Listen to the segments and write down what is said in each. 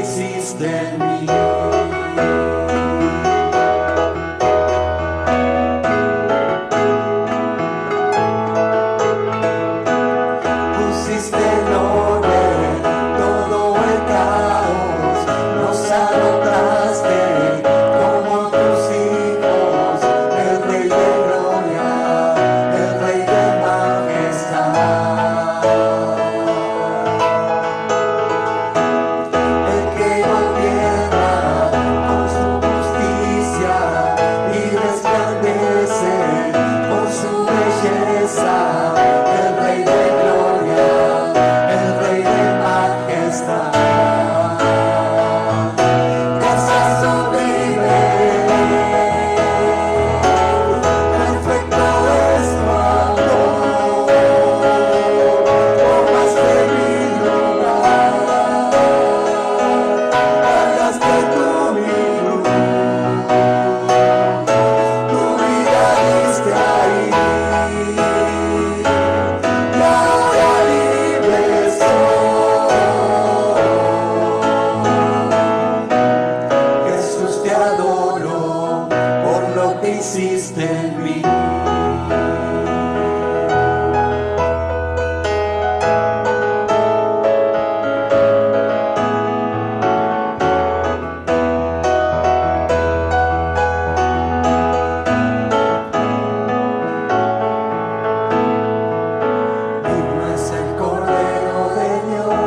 hiciste en mí. Pusiste en orden todo el caos, nos adoptaste como tus hijos, el Rey de gloria, el Rey de majestad, el que gobierna con su justicia y resplandece con su belleza, el Rey de gloria, el Rey de majestad. Gracias sublime, perfecto es tu amor, tomaste mi lugar, pagaste tú mi luz, tu vida diste ahí, y ahora libre soy. Jesús, te adoro por lo que hiciste en mí. Digno es el Cordero de Dios,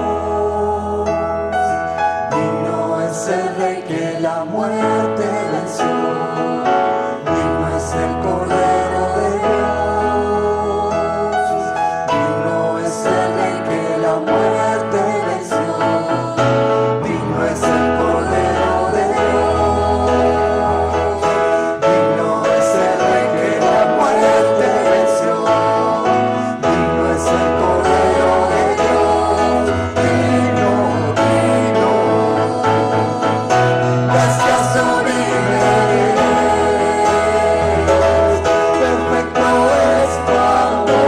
digno es el Rey que la muerte venció. Digno es el Cordero de Dios, digno es el Rey que la muerte venció. Digno es el Cordero de Dios, digno es el Rey que la muerte venció. Digno es el Cordero de Dios, digno, digno. Gracias sublime, perfecto es tu amor,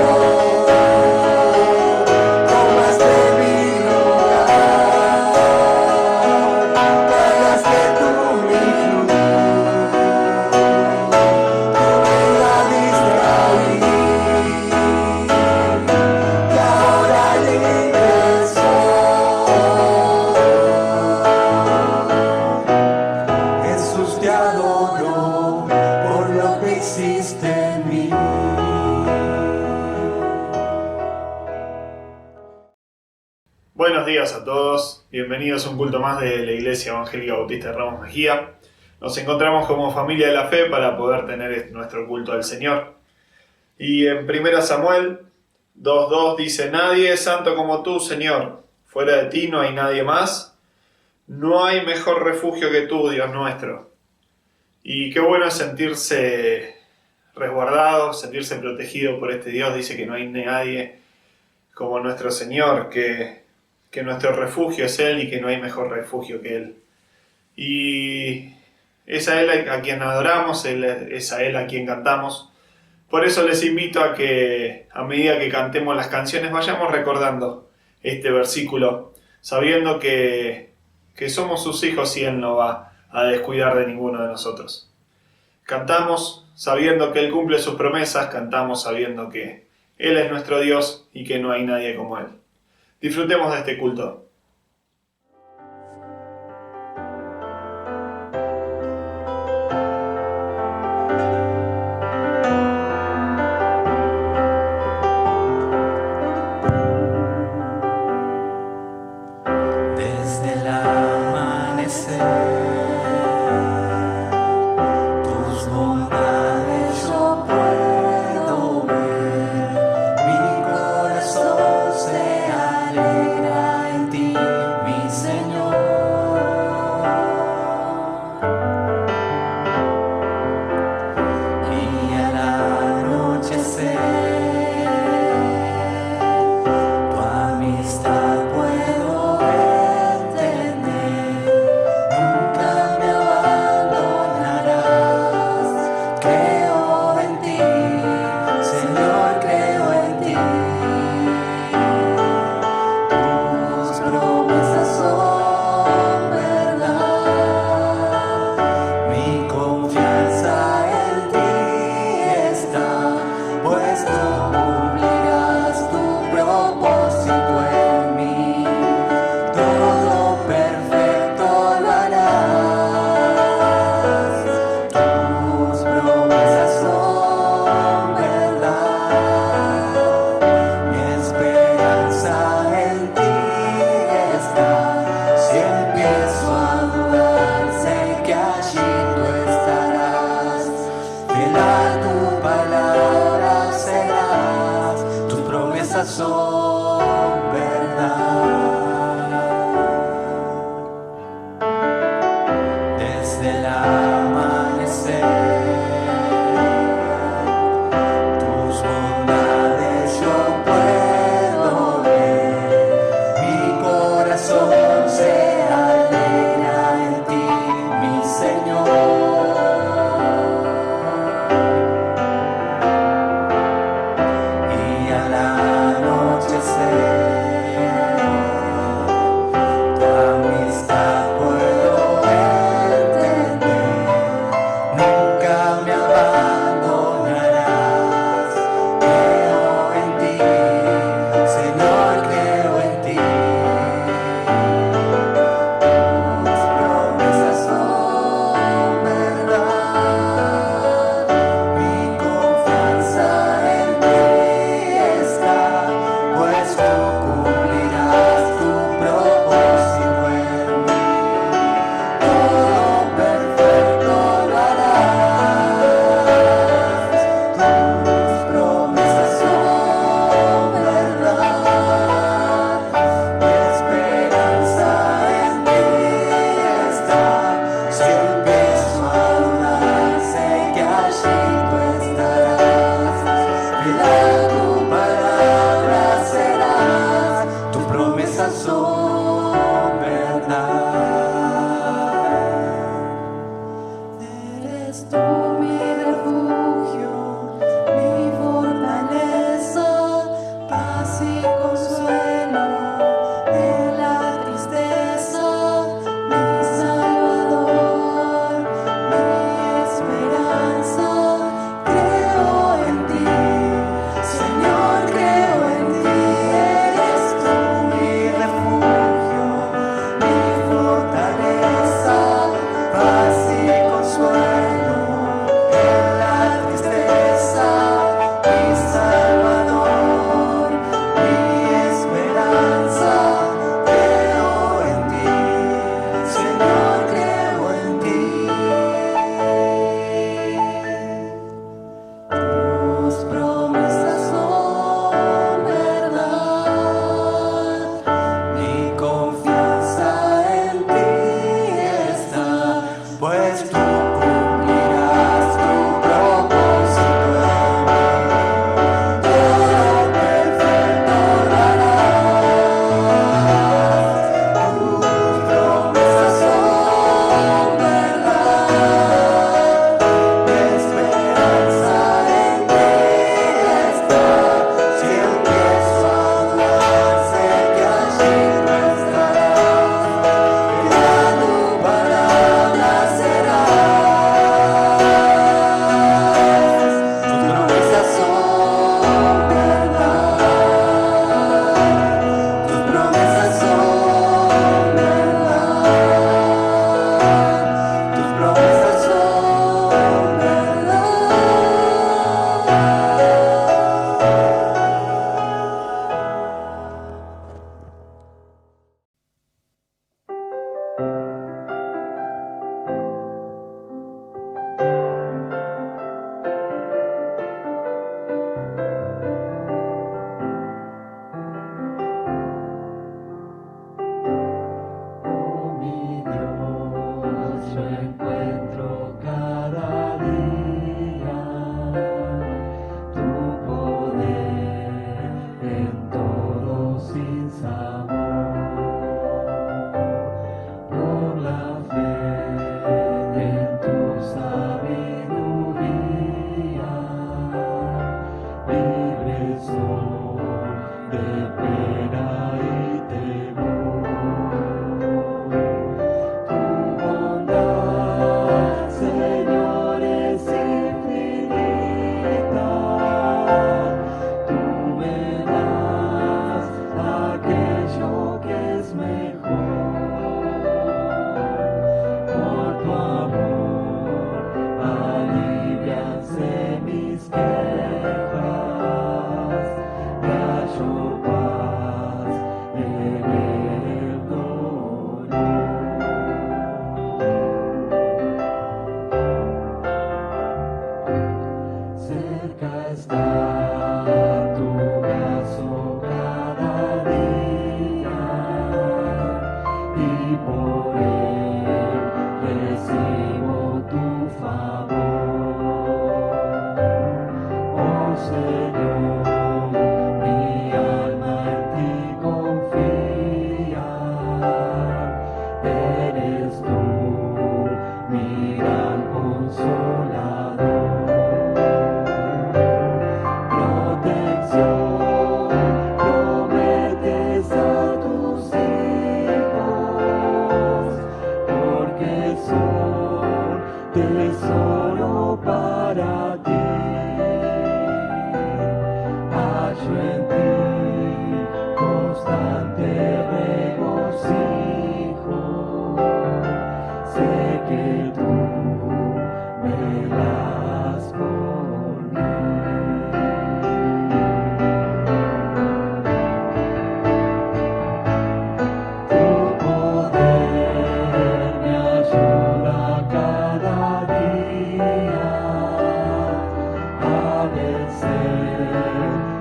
tomaste mi lugar, pagaste tú mi luz, tu vida diste ahí, y ahora libre soy. Jesús, te adoro por lo que hiciste en mí. Buenos días a todos, bienvenidos a un culto más de la Iglesia Evangélica Bautista de Ramos Mejía. Nos encontramos como familia de la fe para poder tener nuestro culto al Señor. Y en 1 Samuel 2:2 dice: Nadie es santo como tú, Señor, fuera de ti no hay nadie más, no hay mejor refugio que tú, Dios nuestro. Y qué bueno es sentirse resguardado, sentirse protegido por este Dios. Dice que no hay nadie como nuestro Señor, que nuestro refugio es Él y que no hay mejor refugio que Él. Y es a Él a quien adoramos, es a Él a quien cantamos. Por eso les invito a que a medida que cantemos las canciones vayamos recordando este versículo, sabiendo que somos sus hijos y Él no va a descuidar de ninguno de nosotros. Cantamos sabiendo que Él cumple sus promesas, cantamos sabiendo que Él es nuestro Dios y que no hay nadie como Él. Disfrutemos de este culto. Desde el amanecer, tus bondades yo puedo ver, mi corazón se alegra en ti. por él recibo tu favor. Oh Señor, mi alma en ti confía, eres tú mi gran consolador. Protección prometes a tus hijos, porque son tesoro para ti. Hallo en ti constante regocijo, sé que tú velas por mí. Tu poder me ayuda cada día a vencer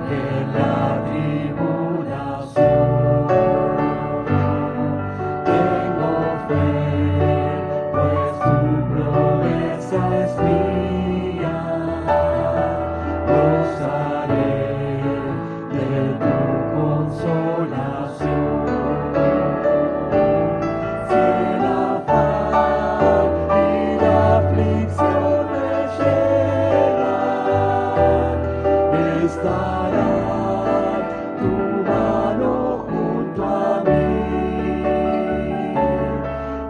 en la tribulación. Tengo fe, pues tu promesa es mía. Gozaré de tu consolación. Si el afán y la aflicción me llegan, estará tu mano junto a mí.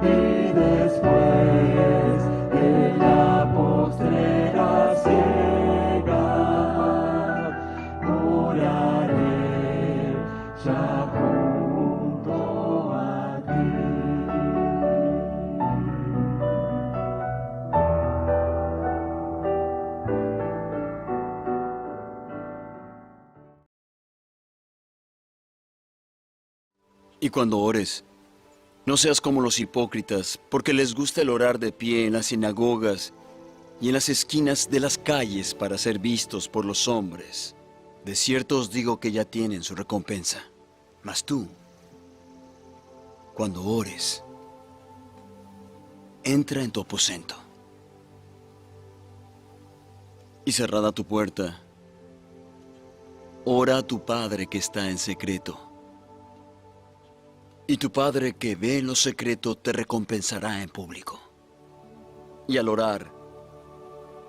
Y después de la postrera ciega, moraré ya junto a ti. Y cuando ores, no seas como los hipócritas, porque les gusta el orar de pie en las sinagogas y en las esquinas de las calles para ser vistos por los hombres. De cierto os digo que ya tienen su recompensa. Mas tú, cuando ores, entra en tu aposento y cerrada tu puerta, ora a tu Padre que está en secreto. Y tu Padre que ve en lo secreto te recompensará en público. Y al orar,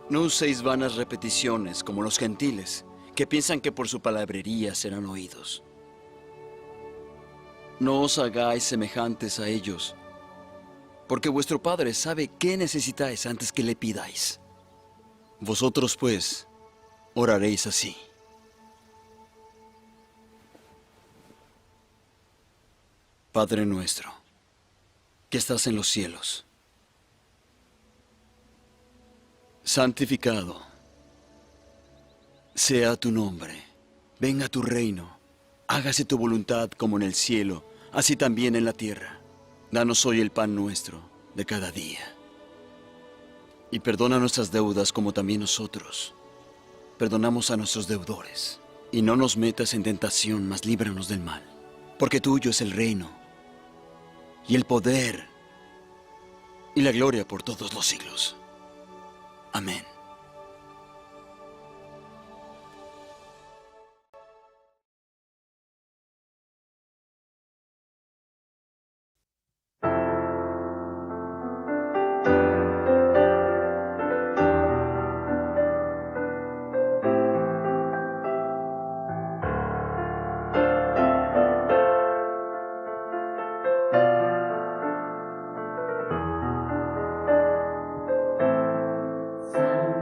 no uséis vanas repeticiones como los gentiles, que piensan que por su palabrería serán oídos. No os hagáis semejantes a ellos, porque vuestro Padre sabe qué necesitáis antes que le pidáis. Vosotros, pues, oraréis así. Padre nuestro, que estás en los cielos, santificado sea tu nombre, venga tu reino, hágase tu voluntad como en el cielo, así también en la tierra. Danos hoy el pan nuestro de cada día. Y perdona nuestras deudas como también nosotros perdonamos a nuestros deudores. Y no nos metas en tentación, mas líbranos del mal. Porque tuyo es el reino, y el poder, y la gloria por todos los siglos. Amén. Santo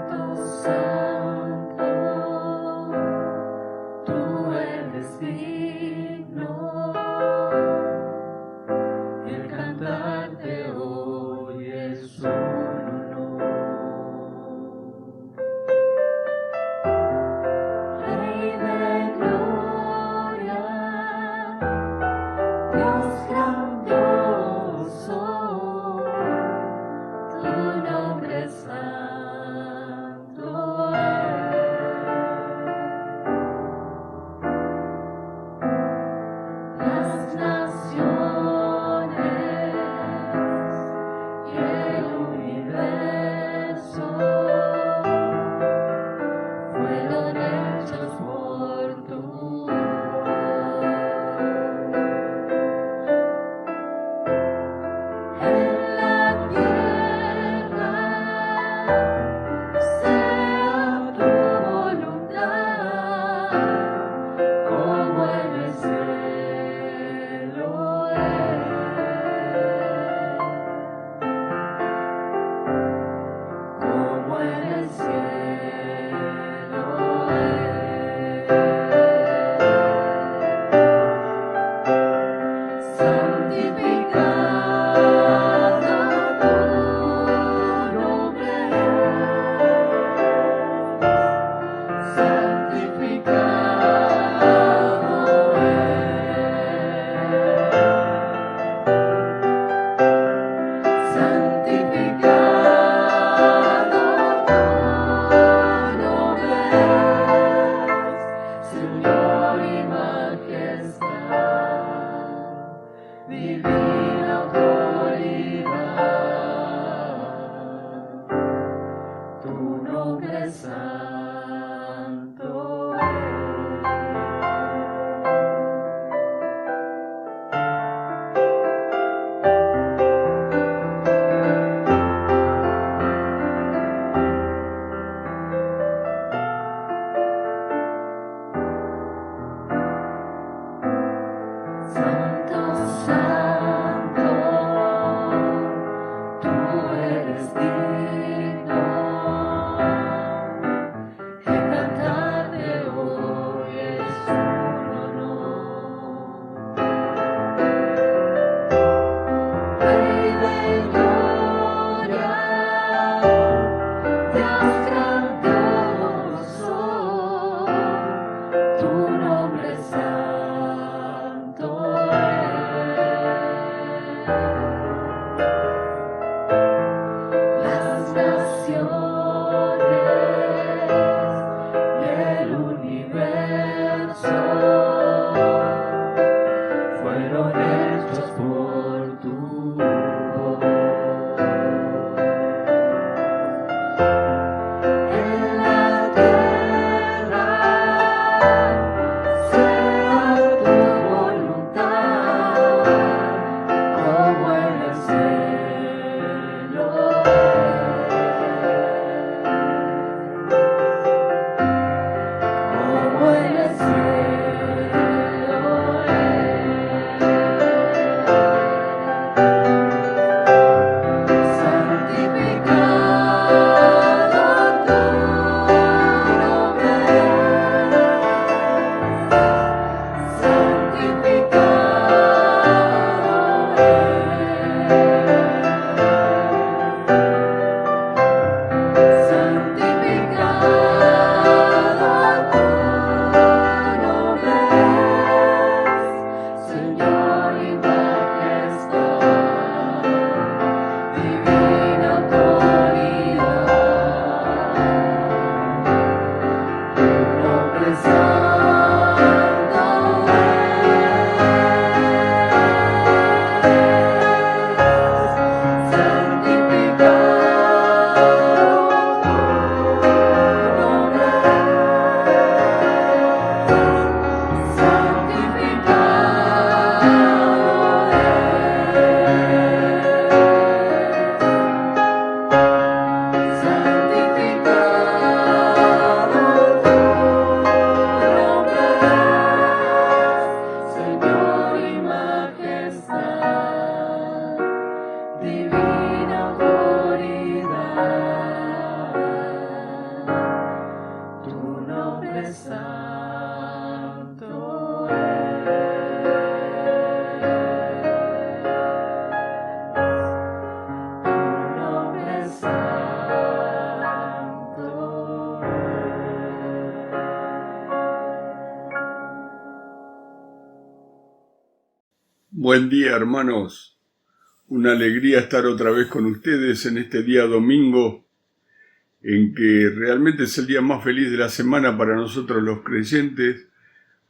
Buen día, hermanos. Una alegría estar otra vez con ustedes en este día domingo, en que realmente es el día más feliz de la semana para nosotros los creyentes,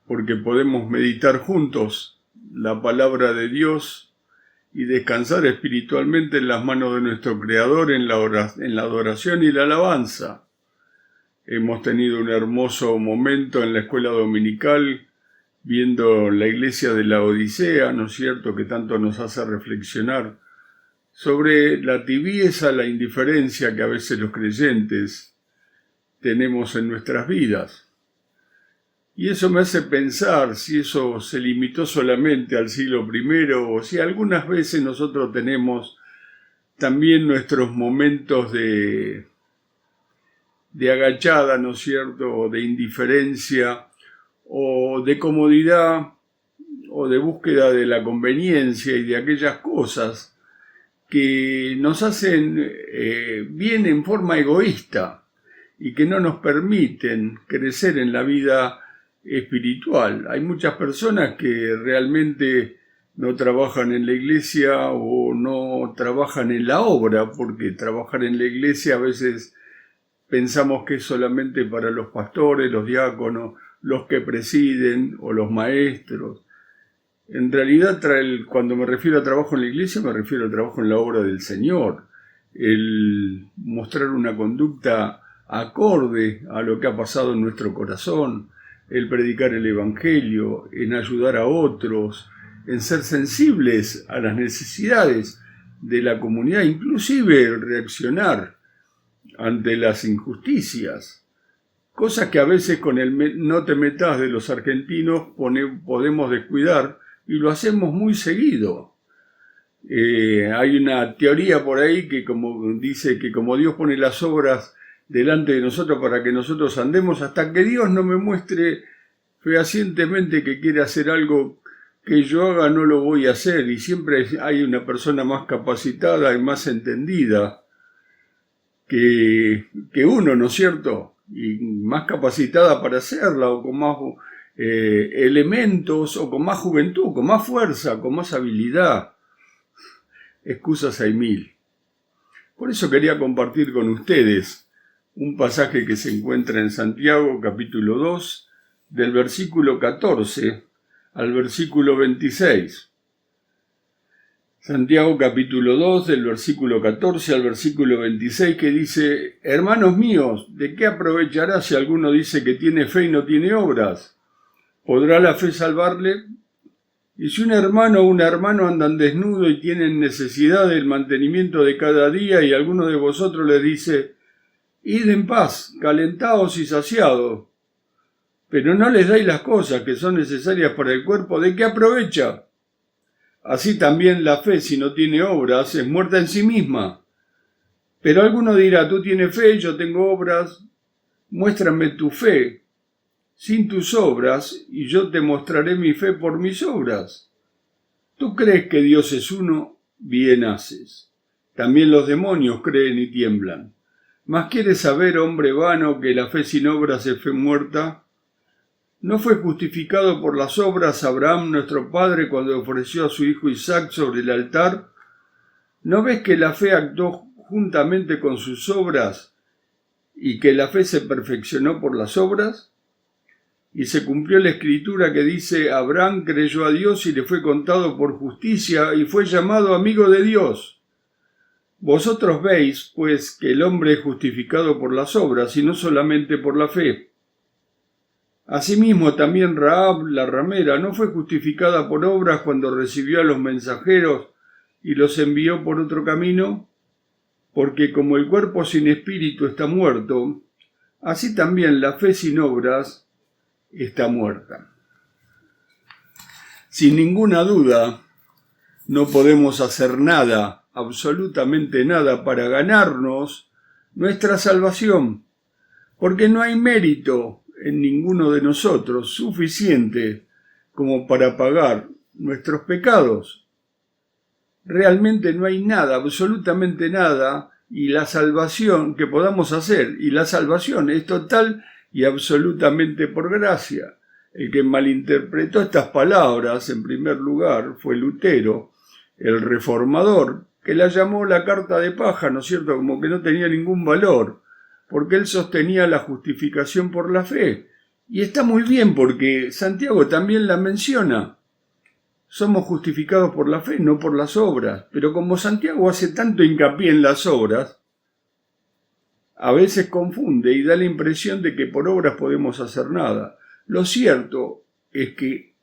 porque podemos meditar juntos la palabra de Dios y descansar espiritualmente en las manos de nuestro Creador en la adoración y la alabanza. Hemos tenido un hermoso momento en la escuela dominical, viendo la iglesia de la Odisea, ¿no es cierto?, que tanto nos hace reflexionar sobre la tibieza, la indiferencia que a veces los creyentes tenemos en nuestras vidas. Y eso me hace pensar si eso se limitó solamente al siglo I o si algunas veces nosotros tenemos también nuestros momentos de agachada, ¿no es cierto?, o de indiferencia, o de comodidad, o de búsqueda de la conveniencia y de aquellas cosas que nos hacen bien en forma egoísta y que no nos permiten crecer en la vida espiritual. Hay muchas personas que realmente no trabajan en la iglesia o no trabajan en la obra, porque trabajar en la iglesia a veces pensamos que es solamente para los pastores, los diáconos, los que presiden o los maestros. En realidad, cuando me refiero a trabajo en la iglesia, me refiero al trabajo en la obra del Señor. El mostrar una conducta acorde a lo que ha pasado en nuestro corazón, el predicar el Evangelio, en ayudar a otros, en ser sensibles a las necesidades de la comunidad, inclusive reaccionar ante las injusticias. Cosas que a veces con el no te metas de los argentinos podemos descuidar y lo hacemos muy seguido. Hay una teoría por ahí que dice que como Dios pone las obras delante de nosotros para que nosotros andemos, hasta que Dios no me muestre fehacientemente que quiere hacer algo que yo haga, no lo voy a hacer. Y siempre hay una persona más capacitada y más entendida que uno, ¿no es cierto?, y más capacitada para hacerla, o con más elementos, o con más juventud, con más fuerza, con más habilidad. Excusas hay mil. Por eso quería compartir con ustedes un pasaje que se encuentra en Santiago, capítulo 2, del versículo 14 al versículo 26. Santiago capítulo 2, del versículo 14 al versículo 26, que dice: Hermanos míos, ¿de qué aprovechará si alguno dice que tiene fe y no tiene obras? ¿Podrá la fe salvarle? Y si un hermano o un hermano andan desnudo y tienen necesidad del mantenimiento de cada día, y alguno de vosotros les dice: Id en paz, calentaos y saciados, pero no les dais las cosas que son necesarias para el cuerpo, ¿de qué aprovecha? Así también la fe, si no tiene obras, es muerta en sí misma. Pero alguno dirá: tú tienes fe, yo tengo obras. Muéstrame tu fe sin tus obras, y yo te mostraré mi fe por mis obras. Tú crees que Dios es uno, bien haces. También los demonios creen y tiemblan. ¿Mas quieres saber, hombre vano, que la fe sin obras es fe muerta? ¿No fue justificado por las obras Abraham nuestro padre cuando ofreció a su hijo Isaac sobre el altar? ¿No ves que la fe actuó juntamente con sus obras y que la fe se perfeccionó por las obras? Y se cumplió la escritura que dice: Abraham creyó a Dios y le fue contado por justicia y fue llamado amigo de Dios. Vosotros veis, pues, que el hombre es justificado por las obras y no solamente por la fe. Asimismo, también Rahab, la ramera, no fue justificada por obras cuando recibió a los mensajeros y los envió por otro camino, porque como el cuerpo sin espíritu está muerto, así también la fe sin obras está muerta. Sin ninguna duda, no podemos hacer nada, absolutamente nada, para ganarnos nuestra salvación, porque no hay mérito en ninguno de nosotros suficiente como para pagar nuestros pecados. Realmente no hay nada, absolutamente nada, y la salvación que podamos hacer, y la salvación es total y absolutamente por gracia. El que malinterpretó estas palabras, en primer lugar, fue Lutero, el reformador, que la llamó la carta de paja, ¿no es cierto?, como que no tenía ningún valor, porque él sostenía la justificación por la fe. Y está muy bien, porque Santiago también la menciona. Somos justificados por la fe, no por las obras. Pero como Santiago hace tanto hincapié en las obras, a veces confunde y da la impresión de que por obras podemos hacer nada. Lo cierto es que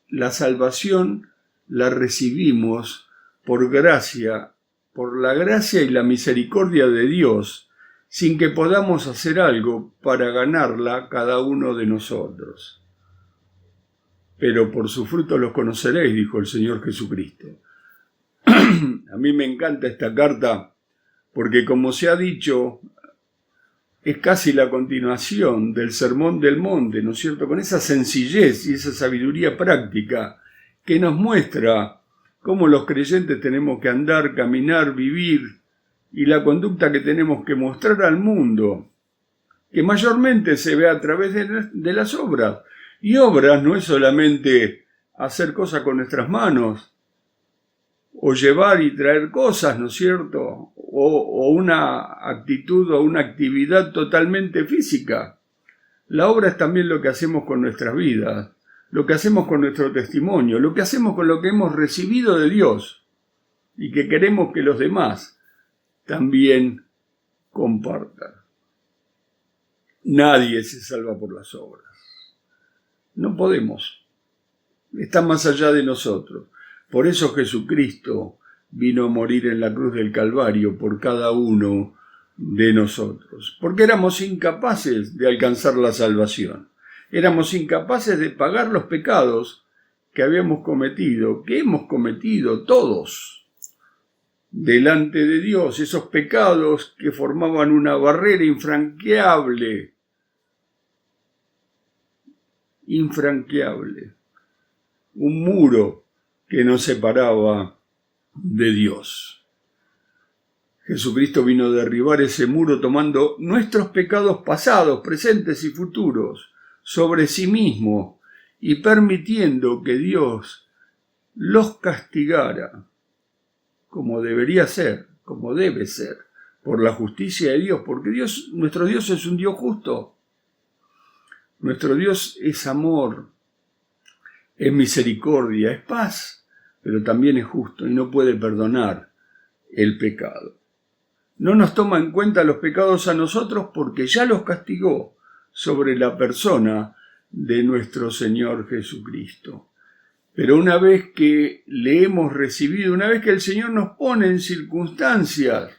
la salvación la recibimos por gracia, por la gracia y la misericordia de Dios, sin que podamos hacer algo para ganarla cada uno de nosotros. Pero por sus frutos los conoceréis, dijo el Señor Jesucristo. A mí me encanta esta carta porque, como se ha dicho, es casi la continuación del Sermón del Monte, ¿no es cierto?, con esa sencillez y esa sabiduría práctica que nos muestra cómo los creyentes tenemos que andar, caminar, vivir, y la conducta que tenemos que mostrar al mundo, que mayormente se ve a través de las obras. Y obras no es solamente hacer cosas con nuestras manos, o llevar y traer cosas, ¿no es cierto?, o una actitud o una actividad totalmente física. La obra es también lo que hacemos con nuestras vidas, lo que hacemos con nuestro testimonio, lo que hacemos con lo que hemos recibido de Dios y que queremos que los demás también compartan. Nadie se salva por las obras. No podemos. Está más allá de nosotros. Por eso Jesucristo vino a morir en la cruz del Calvario por cada uno de nosotros, porque éramos incapaces de alcanzar la salvación. Éramos incapaces de pagar los pecados que habíamos cometido, que hemos cometido todos delante de Dios, esos pecados que formaban una barrera infranqueable, un muro que nos separaba de Dios. Jesucristo vino a derribar ese muro tomando nuestros pecados pasados, presentes y futuros sobre sí mismo y permitiendo que Dios los castigara como debería ser, como debe ser, por la justicia de Dios, porque nuestro Dios es un Dios justo. Nuestro Dios es amor, es misericordia, es paz, pero también es justo y no puede perdonar el pecado. No nos toma en cuenta los pecados a nosotros porque ya los castigó sobre la persona de nuestro Señor Jesucristo. Pero una vez que le hemos recibido, una vez que el Señor nos pone en circunstancias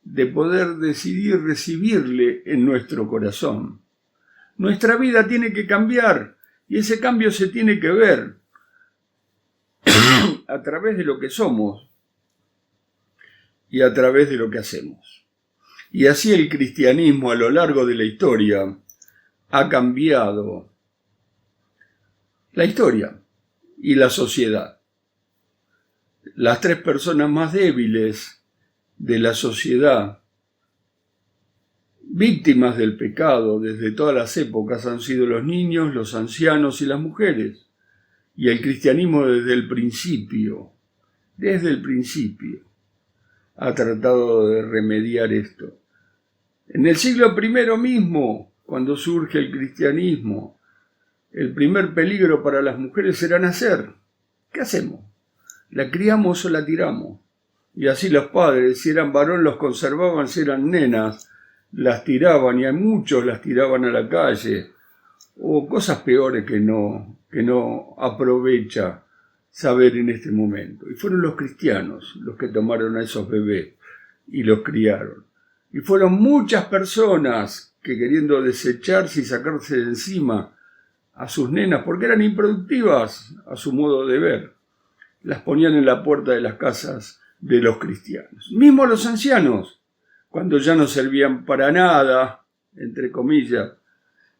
de poder decidir recibirle en nuestro corazón, nuestra vida tiene que cambiar y ese cambio se tiene que ver a través de lo que somos y a través de lo que hacemos. Y así el cristianismo a lo largo de la historia ha cambiado la historia y la sociedad. Las tres personas más débiles de la sociedad, víctimas del pecado desde todas las épocas, han sido los niños, los ancianos y las mujeres. Y el cristianismo desde el principio, ha tratado de remediar esto. En el siglo I mismo, cuando surge el cristianismo, el primer peligro para las mujeres era nacer. ¿Qué hacemos? ¿La criamos o la tiramos? Y así los padres, si eran varón, los conservaban, si eran nenas, las tiraban, y a muchos las tiraban a la calle, o cosas peores que no aprovecha saber en este momento. Y fueron los cristianos los que tomaron a esos bebés y los criaron. Y fueron muchas personas que, queriendo desecharse y sacarse de encima a sus nenas, porque eran improductivas a su modo de ver, las ponían en la puerta de las casas de los cristianos. Mismo los ancianos, cuando ya no servían para nada, entre comillas,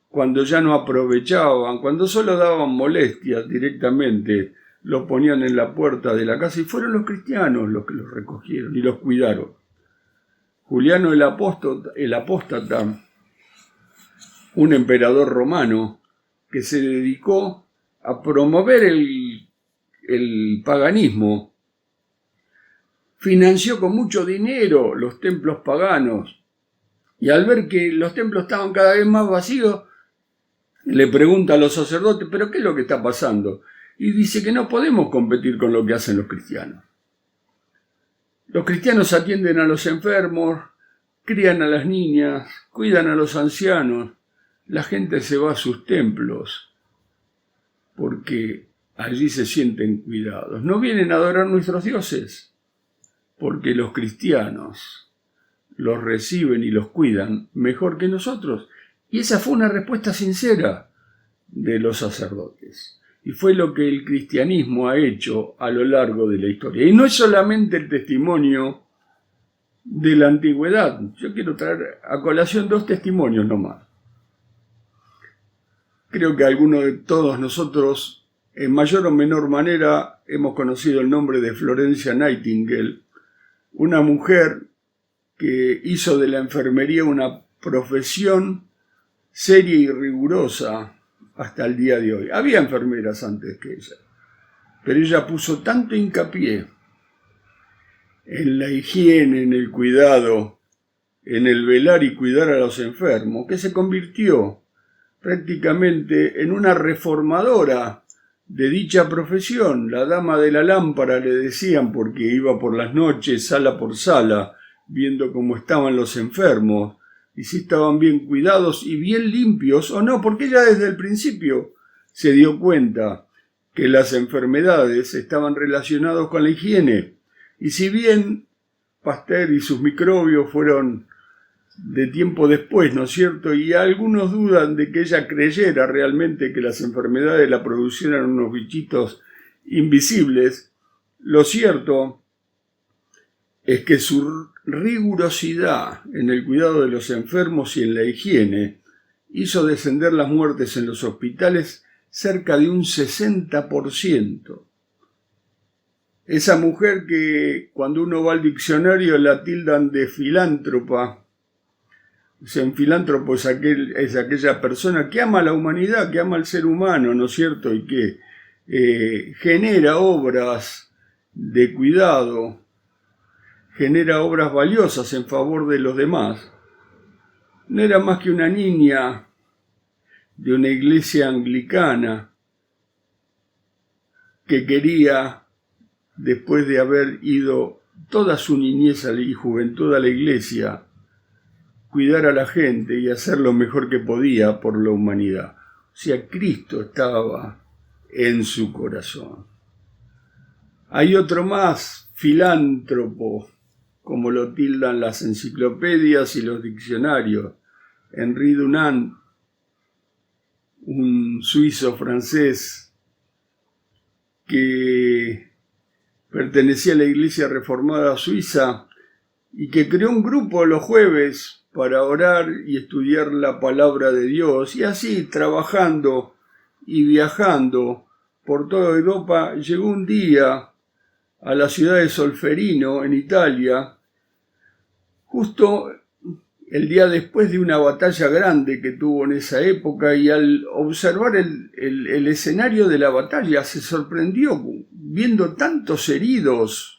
cuando ya no aprovechaban, cuando solo daban molestias directamente, los ponían en la puerta de la casa, y fueron los cristianos los que los recogieron y los cuidaron. Juliano el apóstata, un emperador romano que se dedicó a promover el paganismo, financió con mucho dinero los templos paganos, y al ver que los templos estaban cada vez más vacíos, le pregunta a los sacerdotes, ¿pero qué es lo que está pasando? Y dice que no podemos competir con lo que hacen los cristianos. Los cristianos atienden a los enfermos, crían a las niñas, cuidan a los ancianos. La gente se va a sus templos porque allí se sienten cuidados. No vienen a adorar nuestros dioses porque los cristianos los reciben y los cuidan mejor que nosotros. Y esa fue una respuesta sincera de los sacerdotes. Y fue lo que el cristianismo ha hecho a lo largo de la historia. Y no es solamente el testimonio de la antigüedad. Yo quiero traer a colación 2 testimonios nomás. Creo que algunos de todos nosotros, en mayor o menor manera, hemos conocido el nombre de Florencia Nightingale, una mujer que hizo de la enfermería una profesión seria y rigurosa hasta el día de hoy. Había enfermeras antes que ella, pero ella puso tanto hincapié en la higiene, en el cuidado, en el velar y cuidar a los enfermos, que se convirtió prácticamente en una reformadora de dicha profesión. La dama de la lámpara le decían, porque iba por las noches, sala por sala, viendo cómo estaban los enfermos, y si estaban bien cuidados y bien limpios o no, porque ella desde el principio se dio cuenta que las enfermedades estaban relacionadas con la higiene. Y si bien Pasteur y sus microbios fueron de tiempo después, ¿no es cierto? Y algunos dudan de que ella creyera realmente que las enfermedades la producieran unos bichitos invisibles. Lo cierto es que su rigurosidad en el cuidado de los enfermos y en la higiene hizo descender las muertes en los hospitales cerca de un 60%. Esa mujer que cuando uno va al diccionario la tildan de filántropa. O sea, un filántropo es aquella persona que ama a la humanidad, que ama al ser humano, ¿no es cierto? Y que genera obras de cuidado, genera obras valiosas en favor de los demás. No era más que una niña de una iglesia anglicana que quería, después de haber ido toda su niñez y juventud a la iglesia, cuidar a la gente y hacer lo mejor que podía por la humanidad. O sea, Cristo estaba en su corazón. Hay otro más, filántropo, como lo tildan las enciclopedias y los diccionarios. Henri Dunant, un suizo francés que pertenecía a la Iglesia Reformada Suiza y que creó un grupo los jueves para orar y estudiar la palabra de Dios, y así, trabajando y viajando por toda Europa, llegó un día a la ciudad de Solferino, en Italia, justo el día después de una batalla grande que tuvo en esa época, y al observar el escenario de la batalla se sorprendió viendo tantos heridos,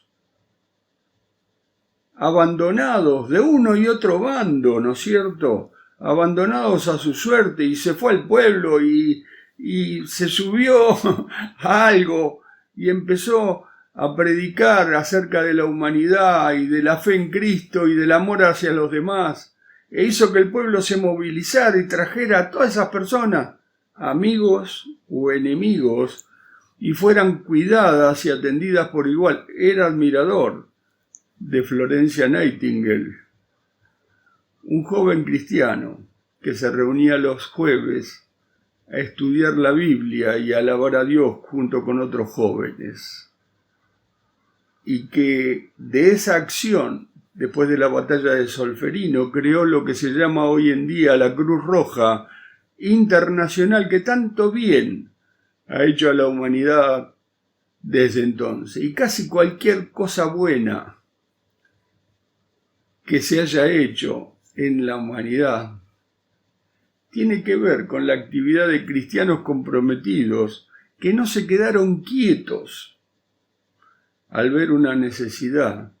abandonados de uno y otro bando, ¿no es cierto? Abandonados a su suerte, y se fue al pueblo y se subió a algo y empezó a predicar acerca de la humanidad y de la fe en Cristo y del amor hacia los demás, e hizo que el pueblo se movilizara y trajera a todas esas personas, amigos o enemigos, y fueran cuidadas y atendidas por igual. Era admirador de Florencia Nightingale, un joven cristiano que se reunía los jueves a estudiar la Biblia y a alabar a Dios junto con otros jóvenes, y que de esa acción, después de la batalla de Solferino, creó lo que se llama hoy en día la Cruz Roja Internacional, que tanto bien ha hecho a la humanidad desde entonces. Y casi cualquier cosa buena que se haya hecho en la humanidad tiene que ver con la actividad de cristianos comprometidos que no se quedaron quietos al ver una necesidad,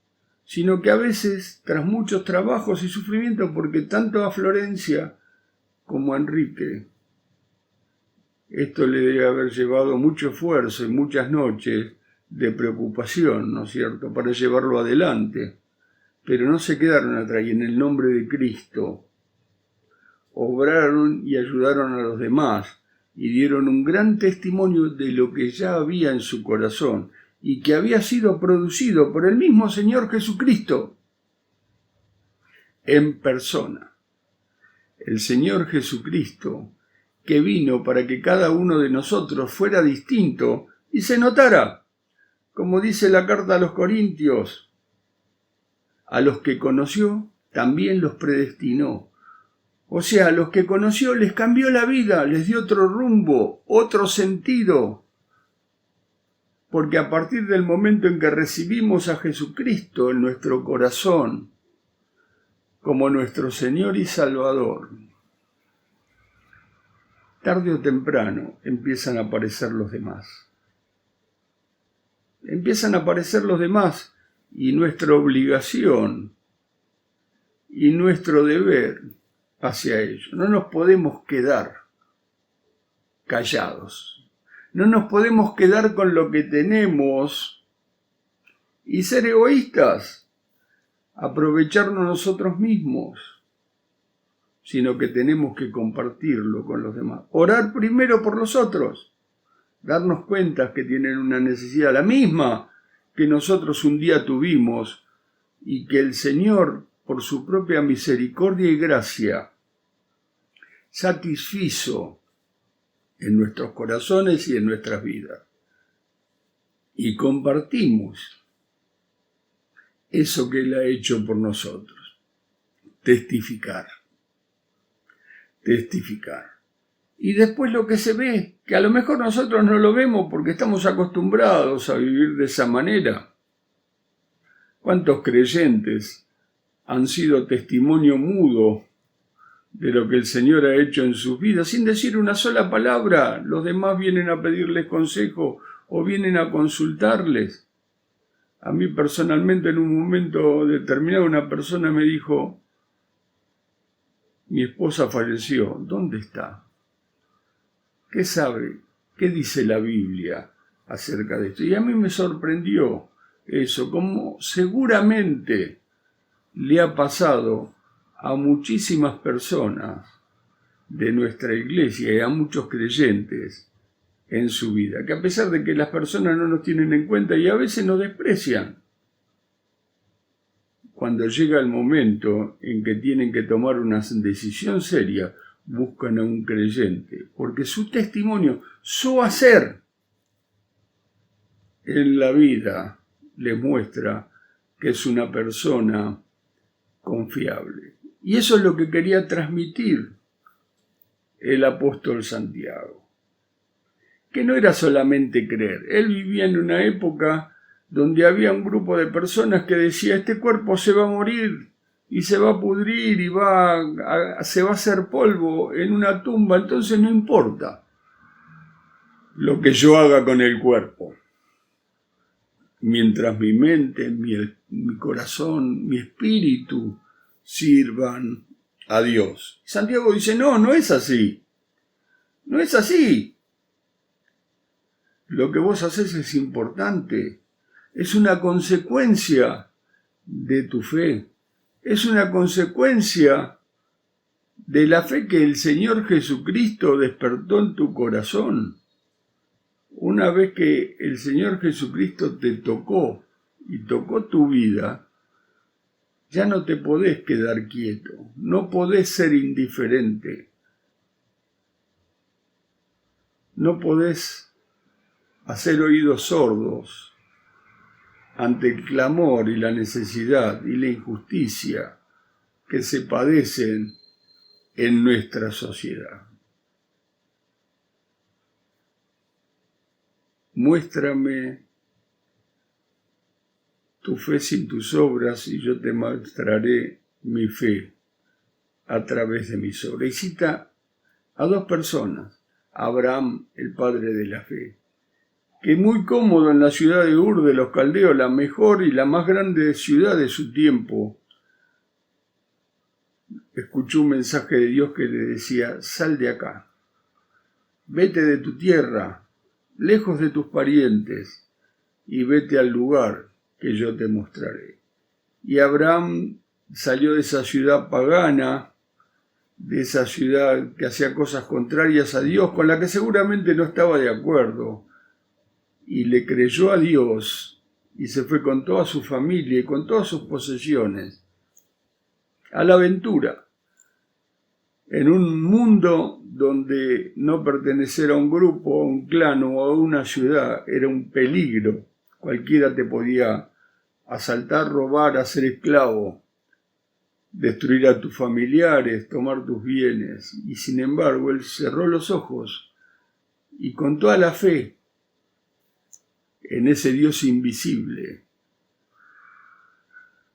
sino que a veces, tras muchos trabajos y sufrimientos, porque tanto a Florencia como a Enrique, esto le debe haber llevado mucho esfuerzo y muchas noches de preocupación, ¿no es cierto?, para llevarlo adelante, pero no se quedaron atrás y en el nombre de Cristo obraron y ayudaron a los demás y dieron un gran testimonio de lo que ya había en su corazón y que había sido producido por el mismo Señor Jesucristo en persona. El Señor Jesucristo, que vino para que cada uno de nosotros fuera distinto y se notara, como dice la carta a los Corintios, a los que conoció también los predestinó. O sea, a los que conoció les cambió la vida, les dio otro rumbo, otro sentido. Porque a partir del momento en que recibimos a Jesucristo en nuestro corazón como nuestro Señor y Salvador, tarde o temprano empiezan a aparecer los demás. Empiezan a aparecer los demás y nuestra obligación y nuestro deber hacia ellos. No nos podemos quedar callados. No nos podemos quedar con lo que tenemos y ser egoístas, aprovecharnos nosotros mismos, sino que tenemos que compartirlo con los demás. Orar primero por los otros, darnos cuenta que tienen una necesidad, la misma que nosotros un día tuvimos y que el Señor, por su propia misericordia y gracia, satisfizo en nuestros corazones y en nuestras vidas. Y compartimos eso que Él ha hecho por nosotros. Testificar. Y después lo que se ve, que a lo mejor nosotros no lo vemos porque estamos acostumbrados a vivir de esa manera. ¿Cuántos creyentes han sido testimonio mudo de lo que el Señor ha hecho en sus vidas, sin decir una sola palabra? Los demás vienen a pedirles consejo o vienen a consultarles. A mí personalmente en un momento determinado una persona me dijo: mi esposa falleció, ¿dónde está? ¿Qué sabe? ¿Qué dice la Biblia acerca de esto? Y a mí me sorprendió eso, como seguramente le ha pasado a muchísimas personas de nuestra iglesia y a muchos creyentes en su vida, que a pesar de que las personas no nos tienen en cuenta y a veces nos desprecian, cuando llega el momento en que tienen que tomar una decisión seria, buscan a un creyente, porque su testimonio, su hacer en la vida les muestra que es una persona confiable. Y eso es lo que quería transmitir el apóstol Santiago, que no era solamente creer. Él vivía en una época donde había un grupo de personas que decía: este cuerpo se va a morir y se va a pudrir y se va a hacer polvo en una tumba, entonces no importa lo que yo haga con el cuerpo, mientras mi mente, mi corazón, mi espíritu sirvan a Dios. Santiago dice: no es así. No es así. Lo que vos haces es importante. Es una consecuencia de tu fe. Es una consecuencia de la fe que el Señor Jesucristo despertó en tu corazón. Una vez que el Señor Jesucristo te tocó y tocó tu vida, ya no te podés quedar quieto, no podés ser indiferente, no podés hacer oídos sordos ante el clamor y la necesidad y la injusticia que se padecen en nuestra sociedad. Muéstrame tu fe sin tus obras y yo te mostraré mi fe a través de mis obras. Y cita a dos personas, a Abraham, el padre de la fe, que muy cómodo en la ciudad de Ur de los Caldeos, la mejor y la más grande ciudad de su tiempo, escuchó un mensaje de Dios que le decía: sal de acá, vete de tu tierra, lejos de tus parientes, y vete al lugar que yo te mostraré. Y Abraham salió de esa ciudad pagana, de esa ciudad que hacía cosas contrarias a Dios, con la que seguramente no estaba de acuerdo, y le creyó a Dios, y se fue con toda su familia y con todas sus posesiones a la aventura, en un mundo donde no pertenecer a un grupo, a un clan o a una ciudad era un peligro. Cualquiera te podía asaltar, robar, hacer esclavo, destruir a tus familiares, tomar tus bienes. Y sin embargo, él cerró los ojos y con toda la fe en ese Dios invisible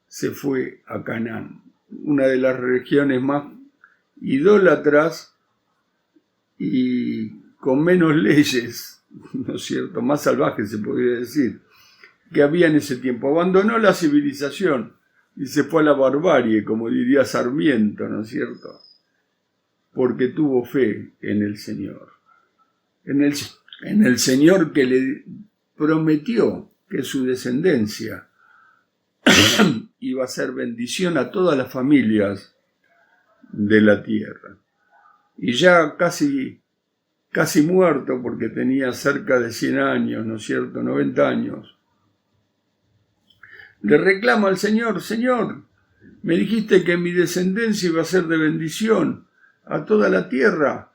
se fue a Canaán, una de las regiones más idólatras y con menos leyes, ¿no es cierto?, más salvajes se podría decir, que había en ese tiempo. Abandonó la civilización y se fue a la barbarie, como diría Sarmiento, ¿no es cierto?, porque tuvo fe en el Señor, en el Señor que le prometió que su descendencia iba a ser bendición a todas las familias de la tierra. Y ya casi muerto, porque tenía cerca de 100 años, ¿no es cierto?, 90 años, le reclama al Señor: Señor, me dijiste que mi descendencia iba a ser de bendición a toda la tierra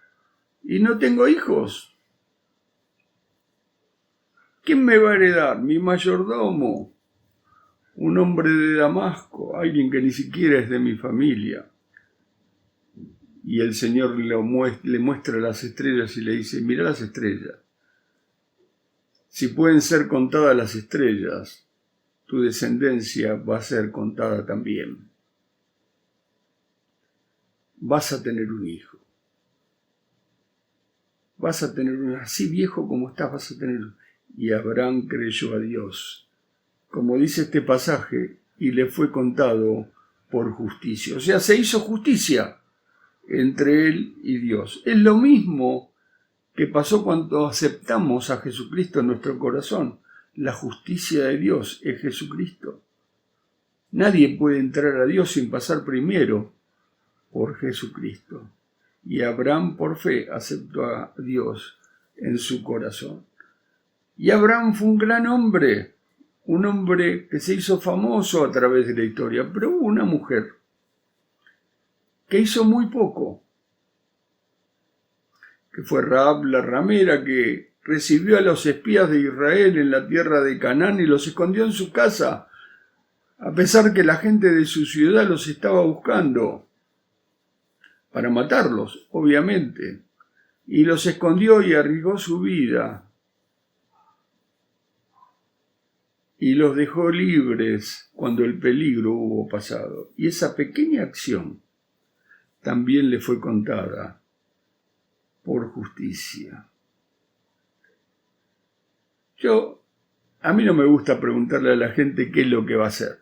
y no tengo hijos. ¿Quién me va a heredar? Mi mayordomo, un hombre de Damasco, alguien que ni siquiera es de mi familia. Y el Señor le muestra las estrellas y le dice: mira las estrellas. Si pueden ser contadas las estrellas, tu descendencia va a ser contada también. Vas a tener un hijo. Vas a tener un, así viejo como estás, vas a tener. Y Abraham creyó a Dios, como dice este pasaje, y le fue contado por justicia. O sea, se hizo justicia entre él y Dios. Es lo mismo que pasó cuando aceptamos a Jesucristo en nuestro corazón. La justicia de Dios es Jesucristo. Nadie puede entrar a Dios sin pasar primero por Jesucristo. Y Abraham por fe aceptó a Dios en su corazón. Y Abraham fue un gran hombre, un hombre que se hizo famoso a través de la historia, pero hubo una mujer que hizo muy poco, que fue Rahab la ramera, que recibió a los espías de Israel en la tierra de Canaán y los escondió en su casa, a pesar que la gente de su ciudad los estaba buscando para matarlos, obviamente, y los escondió y arriesgó su vida y los dejó libres cuando el peligro hubo pasado. Y esa pequeña acción también le fue contada por justicia. A mí no me gusta preguntarle a la gente qué es lo que va a hacer,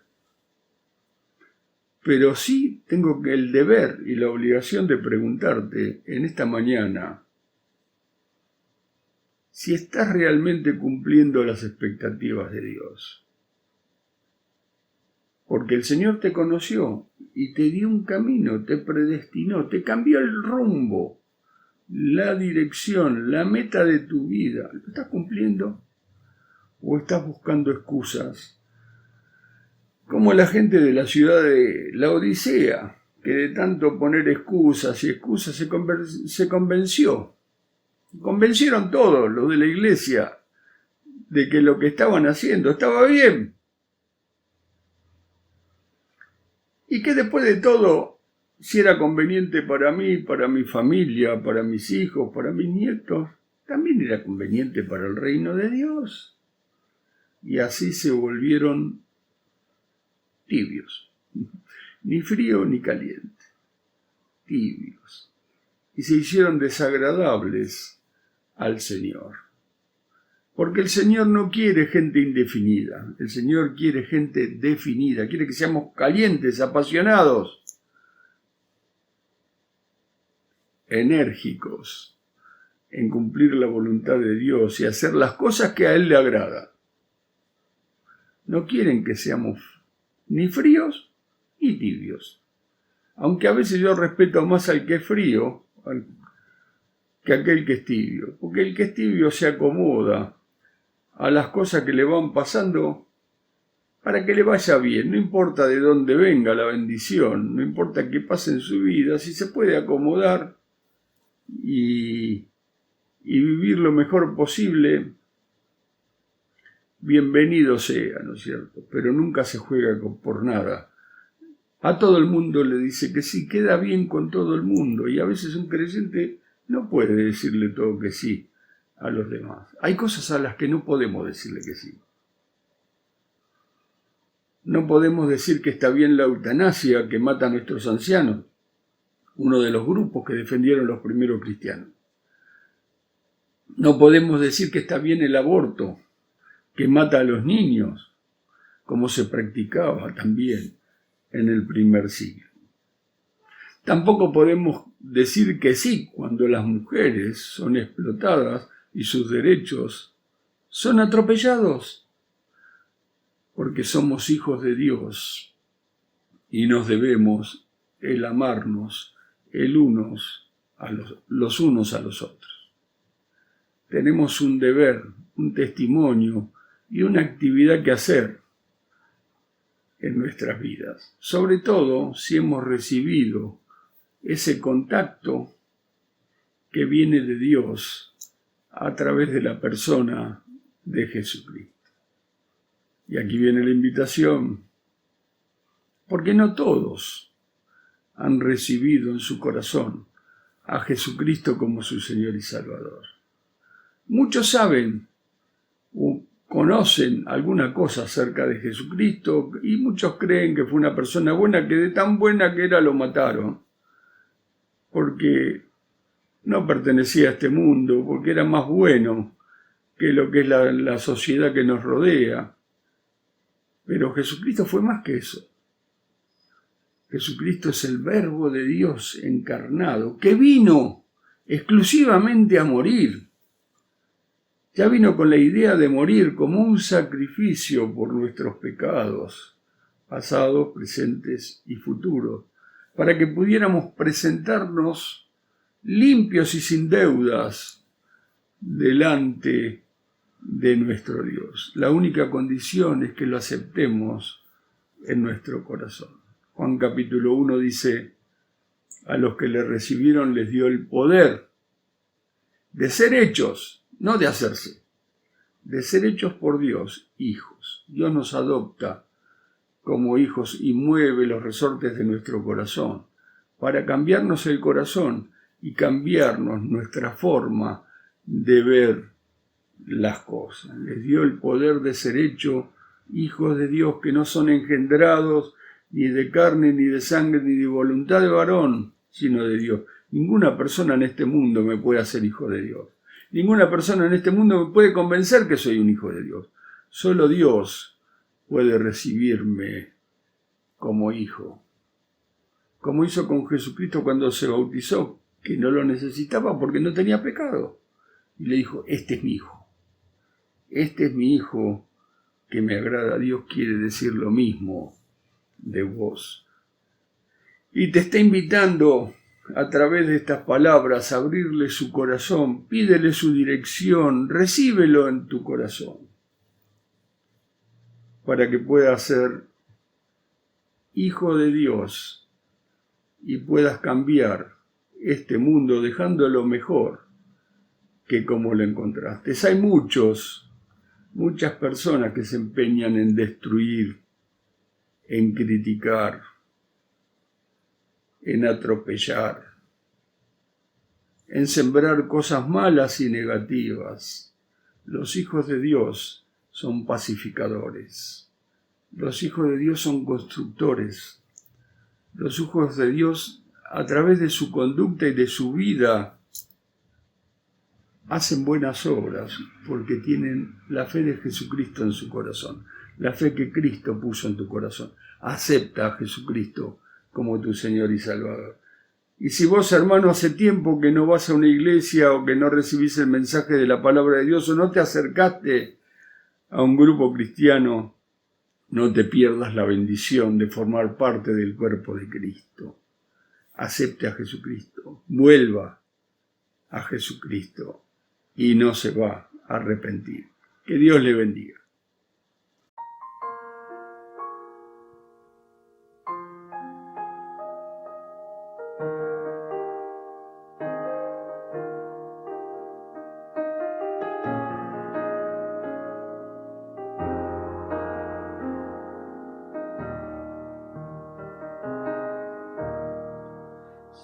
pero sí tengo el deber y la obligación de preguntarte en esta mañana si estás realmente cumpliendo las expectativas de Dios. Porque el Señor te conoció y te dio un camino, te predestinó, te cambió el rumbo, la dirección, la meta de tu vida. ¿Lo estás cumpliendo? ¿O estás buscando excusas? Como la gente de la ciudad de Laodicea, que de tanto poner excusas y excusas se convenció. Convencieron todos los de la iglesia de que lo que estaban haciendo estaba bien. Y que después de todo, si era conveniente para mí, para mi familia, para mis hijos, para mis nietos, también era conveniente para el reino de Dios. Y así se volvieron tibios, ni frío ni caliente, tibios. y se hicieron desagradables al Señor. Porque el Señor no quiere gente indefinida, el Señor quiere gente definida, quiere que seamos calientes, apasionados, enérgicos en cumplir la voluntad de Dios y hacer las cosas que a Él le agradan. No quieren que seamos ni fríos ni tibios. Aunque a veces yo respeto más al que es frío que aquel que es tibio. Porque el que es tibio se acomoda a las cosas que le van pasando para que le vaya bien. No importa de dónde venga la bendición, no importa qué pase en su vida, si se puede acomodar y vivir lo mejor posible, bienvenido sea, ¿no es cierto? Pero nunca se juega por nada. A todo el mundo le dice que sí, queda bien con todo el mundo, y a veces un creyente no puede decirle todo que sí a los demás. Hay cosas a las que no podemos decirle que sí. No podemos decir que está bien la eutanasia que mata a nuestros ancianos, uno de los grupos que defendieron los primeros cristianos. No podemos decir que está bien el aborto que mata a los niños, como se practicaba también en el primer siglo. Tampoco podemos decir que sí cuando las mujeres son explotadas y sus derechos son atropellados, porque somos hijos de Dios y nos debemos el amarnos los unos a los otros. Tenemos un deber, un testimonio y una actividad que hacer en nuestras vidas, sobre todo si hemos recibido ese contacto que viene de Dios a través de la persona de Jesucristo. Y aquí viene la invitación, porque no todos han recibido en su corazón a Jesucristo como su Señor y Salvador. Muchos saben o conocen alguna cosa acerca de Jesucristo y muchos creen que fue una persona buena, que de tan buena que era lo mataron, porque no pertenecía a este mundo, porque era más bueno que lo que es la sociedad que nos rodea. Pero Jesucristo fue más que eso. Jesucristo es el Verbo de Dios encarnado, que vino exclusivamente a morir. Ya vino con la idea de morir como un sacrificio por nuestros pecados, pasados, presentes y futuros, para que pudiéramos presentarnos limpios y sin deudas delante de nuestro Dios. La única condición es que lo aceptemos en nuestro corazón. Juan capítulo 1 dice: a los que le recibieron les dio el poder de ser hechos, no de hacerse, de ser hechos por Dios, hijos. Dios nos adopta como hijos y mueve los resortes de nuestro corazón para cambiarnos el corazón y cambiarnos nuestra forma de ver las cosas. Les dio el poder de ser hechos hijos de Dios, que no son engendrados ni de carne, ni de sangre, ni de voluntad de varón, sino de Dios. Ninguna persona en este mundo me puede hacer hijo de Dios. Ninguna persona en este mundo me puede convencer que soy un hijo de Dios. Solo Dios puede recibirme como hijo. Como hizo con Jesucristo cuando se bautizó, que no lo necesitaba porque no tenía pecado. Y le dijo: este es mi hijo. Este es mi hijo que me agrada. Dios quiere decir lo mismo de vos. Y te está invitando a través de estas palabras a abrirle su corazón, pídele su dirección, recíbelo en tu corazón, para que puedas ser hijo de Dios y puedas cambiar este mundo dejándolo mejor que como lo encontraste. Hay muchas personas que se empeñan en destruir, en criticar, en atropellar, en sembrar cosas malas y negativas. Los hijos de Dios son pacificadores. Los hijos de Dios son constructores. Los hijos de Dios a través de su conducta y de su vida, hacen buenas obras porque tienen la fe de Jesucristo en su corazón, la fe que Cristo puso en tu corazón. Acepta a Jesucristo como tu Señor y Salvador. Y si vos, hermano, hace tiempo que no vas a una iglesia o que no recibís el mensaje de la palabra de Dios o no te acercaste a un grupo cristiano, no te pierdas la bendición de formar parte del cuerpo de Cristo. Acepte a Jesucristo, vuelva a Jesucristo y no se va a arrepentir. Que Dios le bendiga.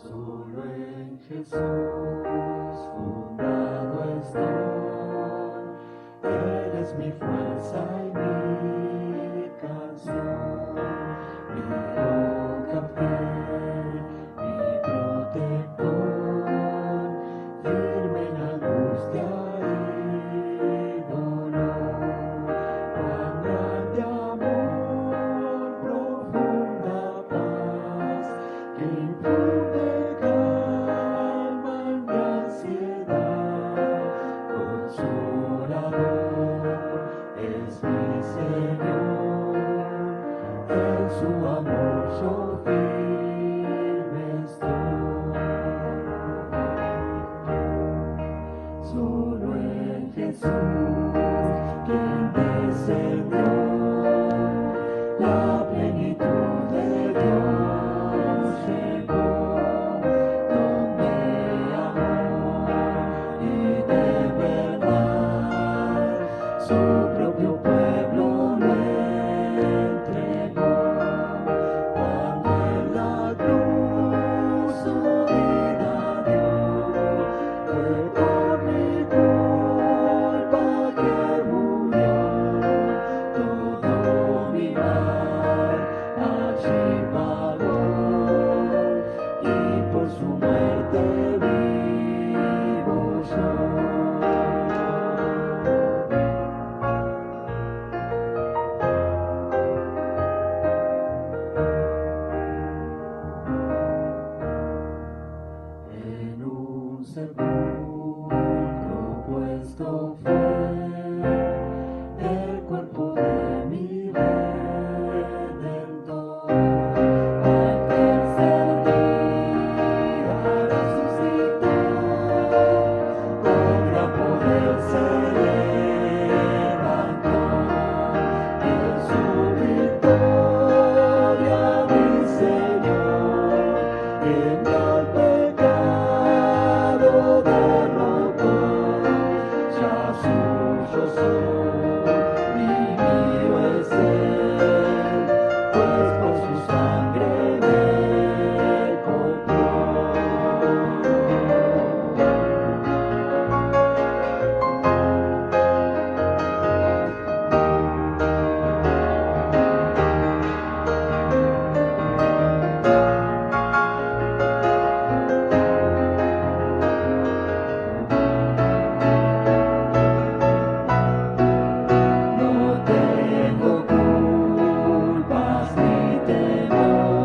Solo en Jesús fundado estoy, Él es mi fuerza y mi canción, mi roca fiel, mi protector, firme en angustia y dolor, cuán grande amor, profunda paz, que infunde calma en mi ansiedad, consolador es mi Señor, en su amor yo firme estoy. Solo en Jesús, quien descendió, la plenitud de Dios llegó, donde amor y de verdad su propio pueblo lo entregó. Cuando en la cruz su vida dio, fue por mi culpa que murió. Todo mi mal allí pagó, y por su muerte vivo yo. En un sepulcro puesto fue el cuerpo de mi Redentor. Al tercer día resucitó, con gran poder se levantó, y en su victoria mi Señor, en tal pecado derrotó. Ya suyo soy, mi mío es Él, pues por su sangre me compró. No tengo culpas ni temor,